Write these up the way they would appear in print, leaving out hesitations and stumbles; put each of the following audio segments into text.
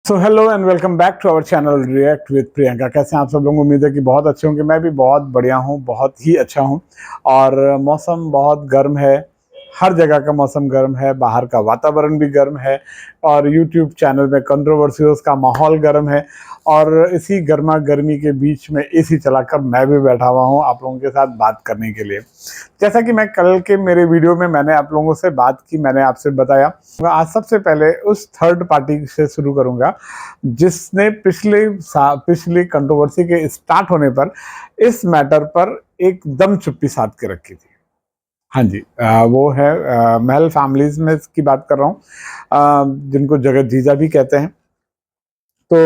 So hello and welcome back to our channel react with Priyanka. कैसे हैं आप सब लोग? उम्मीद है कि बहुत अच्छे होंगे। मैं भी बहुत बढ़िया हूँ, बहुत ही अच्छा हूँ। और मौसम बहुत गर्म है, हर जगह का मौसम गर्म है, बाहर का वातावरण भी गर्म है। और यूट्यूब चैनल में कंट्रोवर्सीज का माहौल गर्म है। और इसी गर्मा गर्मी के बीच में एसी चलाकर मैं भी बैठा हुआ हूँ आप लोगों के साथ बात करने के लिए। जैसा कि मैं कल के मेरे वीडियो में मैंने आप लोगों से बात की, मैंने आपसे बताया। मैं आज सबसे पहले उस थर्ड पार्टी से शुरू करूंगा जिसने पिछली कंट्रोवर्सी के स्टार्ट होने पर इस मैटर पर एकदम चुप्पी साध के रखी थी। हाँ जी, वो है महल फैमिलीज में की बात कर रहा हूँ, जिनको जगत जीजा भी कहते हैं। तो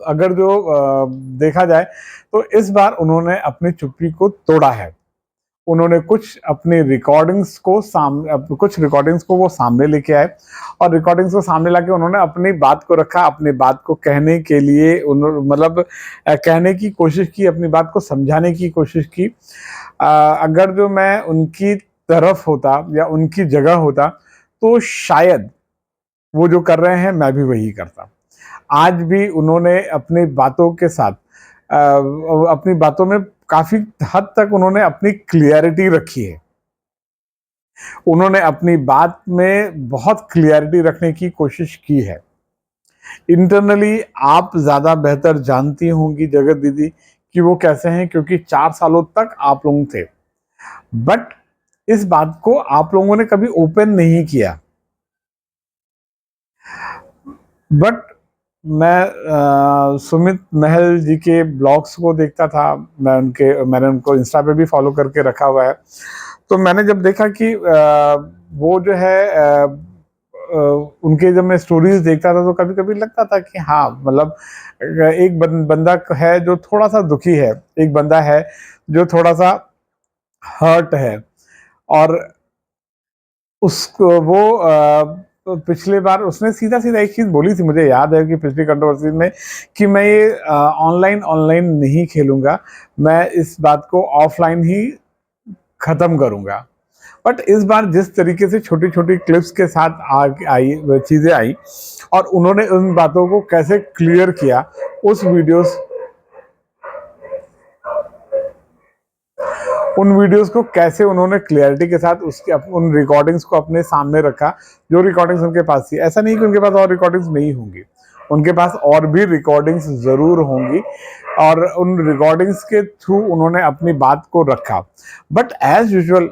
अगर जो देखा जाए तो इस बार उन्होंने अपनी चुप्पी को तोड़ा है। उन्होंने कुछ रिकॉर्डिंग्स को वो सामने लेके आए। और रिकॉर्डिंग्स को सामने लाके उन्होंने अपनी बात को रखा, अपनी बात को कहने के लिए मतलब कहने की कोशिश की, अपनी बात को समझाने की कोशिश की। अगर जो मैं उनकी तरफ होता या उनकी जगह होता तो शायद वो जो कर रहे हैं मैं भी वही करता। आज भी उन्होंने अपनी बातों के साथ अपनी बातों में काफी हद तक उन्होंने अपनी क्लियरिटी रखी है। उन्होंने अपनी बात में बहुत क्लियरिटी रखने की कोशिश की है। इंटरनली आप ज्यादा बेहतर जानती होंगी जगत दीदी कि वो कैसे हैं, क्योंकि 4 सालों तक आप लोग थे। बट इस बात को आप लोगों ने कभी ओपन नहीं किया। बट मैं सुमित महल जी के ब्लॉग्स को देखता था। मैंने उनको इंस्टा पे भी फॉलो करके रखा हुआ है। तो मैंने जब देखा कि वो जो है उनके जब मैं स्टोरीज देखता था तो कभी कभी लगता था कि हाँ, मतलब एक बंदा है जो थोड़ा सा दुखी है, एक बंदा है जो थोड़ा सा हर्ट है। और उसको वो तो पिछले बार उसने सीधा सीधा एक चीज बोली थी, मुझे याद है कि पिछली कंट्रोवर्सी में, कि मैं ये ऑनलाइन ऑनलाइन नहीं खेलूंगा, मैं इस बात को ऑफलाइन ही खत्म करूंगा। बट इस बार जिस तरीके से छोटी छोटी क्लिप्स के साथ आई चीजें आई और उन्होंने उन बातों को कैसे क्लियर किया, उस वीडियोस उन वीडियोस को कैसे उन्होंने क्लियरिटी के साथ उसके उन रिकॉर्डिंग्स को अपने सामने रखा। जो रिकॉर्डिंग्स उनके पास थी, ऐसा नहीं कि उनके पास और रिकॉर्डिंग्स नहीं होंगी, उनके पास और भी रिकॉर्डिंग्स जरूर होंगी। और उन रिकॉर्डिंग्स के थ्रू उन्होंने अपनी बात को रखा। बट एज यूजुअल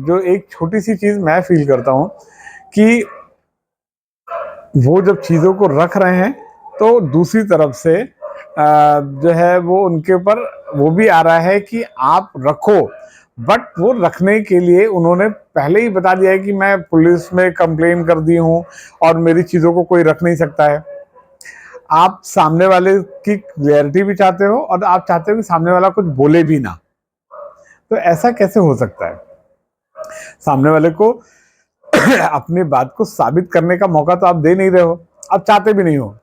जो एक छोटी सी चीज मैं फील करता हूँ कि वो जब चीजों को रख रहे हैं तो दूसरी तरफ से जो है वो उनके ऊपर वो भी आ रहा है कि आप रखो। बट वो रखने के लिए उन्होंने पहले ही बता दिया है कि मैं पुलिस में कंप्लेन कर दी हूं और मेरी चीजों को कोई रख नहीं सकता है। आप सामने वाले की क्लियरिटी भी चाहते हो और आप चाहते हो कि सामने वाला कुछ बोले भी ना। तो ऐसा कैसे हो सकता है? सामने वाले को अपनी बात को साबित करने का मौका तो आप दे नहीं रहे हो, आप चाहते भी नहीं हो।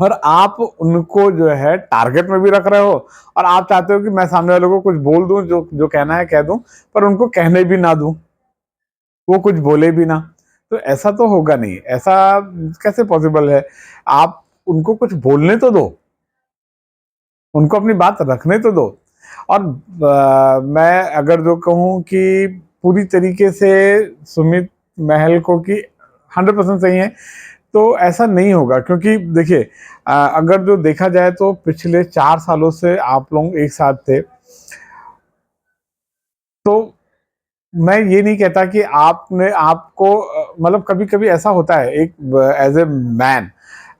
और आप उनको जो है टारगेट में भी रख रहे हो और आप चाहते हो कि मैं सामने वालों को कुछ बोल दूं, जो जो कहना है कह दूं, पर उनको कहने भी ना दूं, वो कुछ बोले भी ना। तो ऐसा तो होगा नहीं, ऐसा कैसे पॉसिबल है? आप उनको कुछ बोलने तो दो, उनको अपनी बात रखने तो दो। और मैं अगर जो कहूँ कि पूरी तरीके से सुमित महल को कि 100% सही है, तो ऐसा नहीं होगा। क्योंकि देखिए, अगर जो देखा जाए तो पिछले 4 सालों से आप लोग एक साथ थे। तो मैं ये नहीं कहता कि आपने आपको मतलब कभी कभी ऐसा होता है, एक एज ए मैन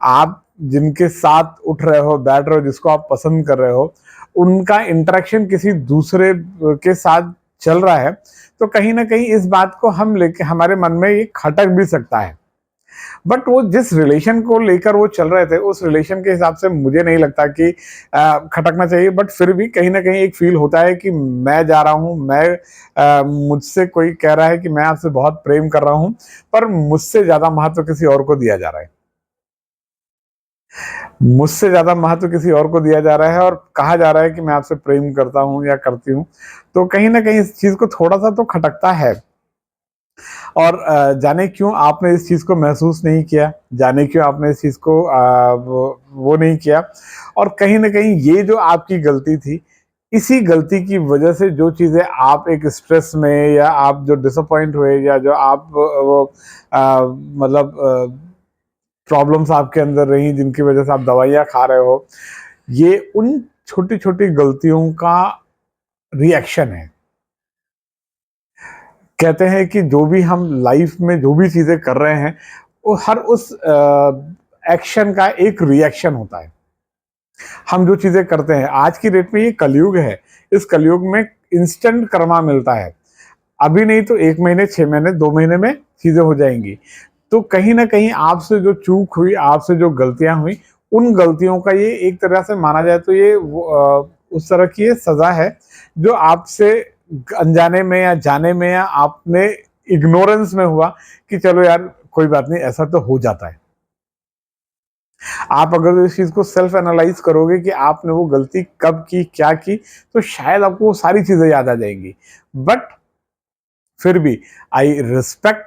आप जिनके साथ उठ रहे हो, बैठ रहे हो, जिसको आप पसंद कर रहे हो, उनका इंटरेक्शन किसी दूसरे के साथ चल रहा है, तो कहीं ना कहीं इस बात को हम लेके हमारे मन में ये खटक भी सकता है। बट वो जिस रिलेशन को लेकर वो चल रहे थे, उस रिलेशन के हिसाब से मुझे नहीं लगता कि खटकना चाहिए। बट फिर भी कहीं ना कहीं एक फील होता है कि मैं जा रहा हूँ, मुझसे कोई कह रहा है कि मैं आपसे बहुत प्रेम कर रहा हूँ, पर मुझसे ज्यादा महत्व किसी और को दिया जा रहा है, मुझसे ज्यादा महत्व किसी और को दिया जा रहा है और कहा जा रहा है कि मैं आपसे प्रेम करता हूँ या करती हूँ। तो कहीं ना कहीं इस चीज को थोड़ा सा तो खटकता है। और जाने क्यों आपने इस चीज़ को महसूस नहीं किया, जाने क्यों आपने इस चीज़ को वो नहीं किया, और कहीं न कहीं ये जो आपकी गलती थी, इसी गलती की वजह से जो चीज़ें आप एक स्ट्रेस में, या आप जो डिसअपॉइंट हुए, या जो आप वो मतलब प्रॉब्लम्स आपके अंदर रहीं जिनकी वजह से आप दवाइयाँ खा रहे हो, ये उन छोटी-छोटी गलतियों का रिएक्शन है। कहते हैं कि जो भी हम लाइफ में जो भी चीज़ें कर रहे हैं, वो हर उस एक्शन का एक रिएक्शन होता है। हम जो चीज़ें करते हैं, आज की डेट में ये कलयुग है, इस कलयुग में इंस्टेंट कर्मा मिलता है। अभी नहीं तो 1 महीने, 6 महीने, 2 महीने में चीज़ें हो जाएँगी। तो कहीं न कहीं आपसे जो चूक हुई, आपसे जो गलतियाँ हुई, उन गलतियों का ये एक तरह से माना जाए तो ये उस तरह की ये सज़ा है, जो आपसे अनजाने में या जाने में, या आपने इग्नोरेंस में हुआ कि चलो यार कोई बात नहीं, ऐसा तो हो जाता है। आप अगर इस चीज़ को सेल्फ एनालाइज़ करोगे कि आपने वो गलती कब की, क्या की, तो शायद आपको वो सारी चीज़ें याद आ जाएँगी। बट फिर भी I respect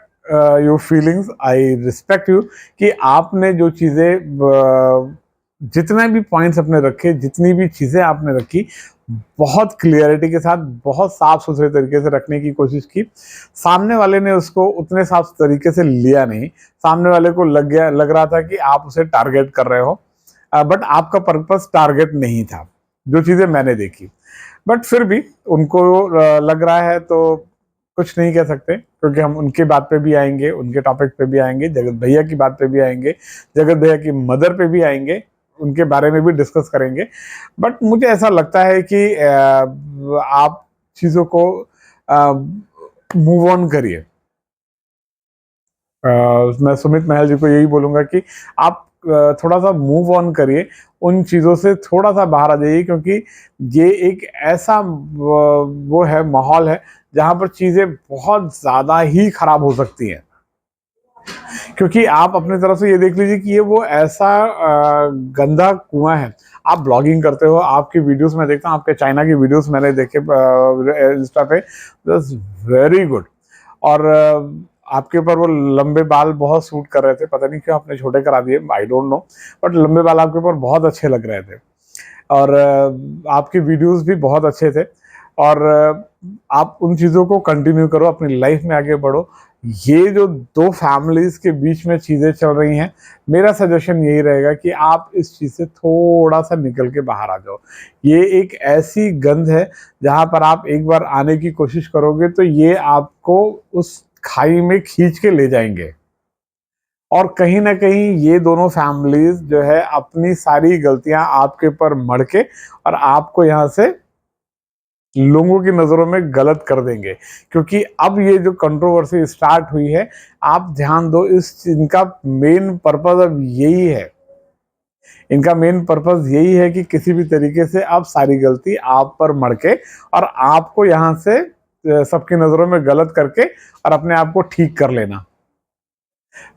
your feelings, I respect you कि आपने जो चीज़ें जितने भी पॉइंट्स अपने रखे, जितनी भी चीज़ें आपने रखी, बहुत क्लियरिटी के साथ, बहुत साफ सुथरे तरीके से रखने की कोशिश की। सामने वाले ने उसको उतने साफ तरीके से लिया नहीं। सामने वाले को लग रहा था कि आप उसे टारगेट कर रहे हो, बट आपका पर्पस टारगेट नहीं था, जो चीज़ें मैंने देखी। बट फिर भी उनको लग रहा है तो कुछ नहीं कह सकते, क्योंकि हम उनकी बात पे भी आएंगे, उनके टॉपिक पे भी आएंगे, जगत भैया की बात पे भी आएंगे, जगत भैया की मदर पे भी आएंगे, उनके बारे में भी डिस्कस करेंगे। बट मुझे ऐसा लगता है कि आप चीज़ों को मूव ऑन करिए। मैं सुमित महल जी को यही बोलूँगा कि आप थोड़ा-सा मूव ऑन करिए, उन चीज़ों से थोड़ा-सा बाहर आ जाइए, क्योंकि ये एक ऐसा वो है, माहौल है, जहाँ पर चीज़ें बहुत ज़्यादा ही खराब हो सकती हैं। क्योंकि आप अपनी तरफ से ये देख लीजिए कि ये वो ऐसा गंदा कुआँ है। आप ब्लॉगिंग करते हो, आपकी वीडियोज़ मैं देखता हूँ, आपके चाइना की वीडियोज़ मैंने देखे इंस्टा पे, दैट्स वेरी गुड। और आपके ऊपर वो लंबे बाल बहुत सूट कर रहे थे, पता नहीं क्यों आपने छोटे करा दिए, आई डोंट नो, बट लंबे बाल आपके ऊपर बहुत अच्छे लग रहे थे। और आपके वीडियोज़ भी बहुत अच्छे थे, और आप उन चीज़ों को कंटिन्यू करो, अपनी लाइफ में आगे बढ़ो। ये जो 2 फैमिलीज़ के बीच में चीज़ें चल रही हैं, मेरा सजेशन यही रहेगा कि आप इस चीज़ से थोड़ा-सा निकल के बाहर आ जाओ। ये एक ऐसी गंध है, जहाँ पर आप एक बार आने की कोशिश करोगे तो ये आपको उस खाई में खींच के ले जाएँगे। और कहीं न कहीं ये दोनों फैमिलीज़ जो है अपनी सारी गलतियाँ आपके ऊपर मढ़ के, और आपको यहाँ से लोगों की नज़रों में गलत कर देंगे। क्योंकि अब ये जो कंट्रोवर्सी स्टार्ट हुई है, आप ध्यान दो, इनका मेन पर्पज़ अब यही है। इनका मेन पर्पज़ यही है कि किसी भी तरीके से अब सारी गलती आप पर मढ़ के, और आपको यहाँ से सबकी नज़रों में गलत करके, और अपने आप को ठीक कर लेना।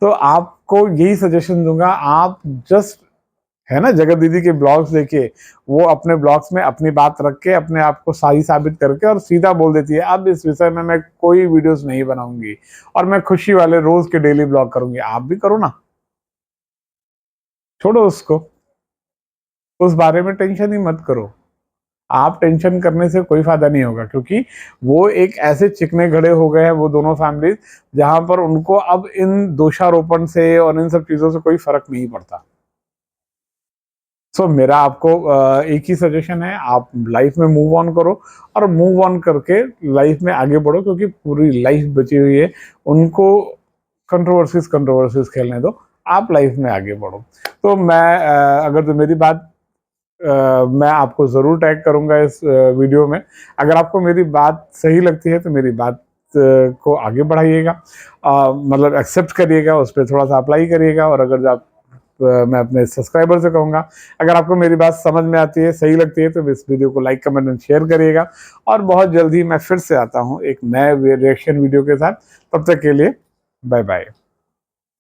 तो आपको यही सजेशन दूँगा, आप जस्ट, है ना, जगत दीदी के ब्लॉग्स देखिए, वो अपने ब्लॉग्स में अपनी बात रख के, अपने आप को सही साबित करके, और सीधा बोल देती है, अब इस विषय में मैं कोई वीडियोज़ नहीं बनाऊँगी, और मैं खुशी वाले रोज़ के डेली ब्लॉग करूँगी। आप भी करो ना, छोड़ो उसको, उस बारे में टेंशन ही मत करो। आप टेंशन करने से कोई फ़ायदा नहीं होगा, क्योंकि वो एक ऐसे चिकने खड़े हो गए हैं, वो दोनों फैमिलीज़, जहाँ पर उनको अब इन दोषारोपण से और इन सब चीज़ों से कोई फ़र्क नहीं पड़ता। मेरा आपको एक ही सजेशन है, आप लाइफ में मूव ऑन करो, और मूव ऑन करके लाइफ में आगे बढ़ो, क्योंकि पूरी लाइफ बची हुई है। उनको कंट्रोवर्सीज खेलने दो, आप लाइफ में आगे बढ़ो। तो मैं अगर तो मेरी बात मैं आपको ज़रूर टैग करूँगा इस वीडियो में। अगर आपको मेरी बात सही लगती है तो मेरी बात को आगे बढ़ाइएगा, मतलब एक्सेप्ट करिएगा, उस पे थोड़ा-सा अप्लाई करिएगा। और अगर आप मैं अपने सब्सक्राइबर से कहूँगा, अगर आपको मेरी बात समझ में आती है, सही लगती है, तो इस वीडियो को लाइक, कमेंट एंड शेयर करिएगा। और बहुत जल्द ही मैं फिर से आता हूँ एक नए रिएक्शन वीडियो के साथ। तब तक के लिए बाय बाय।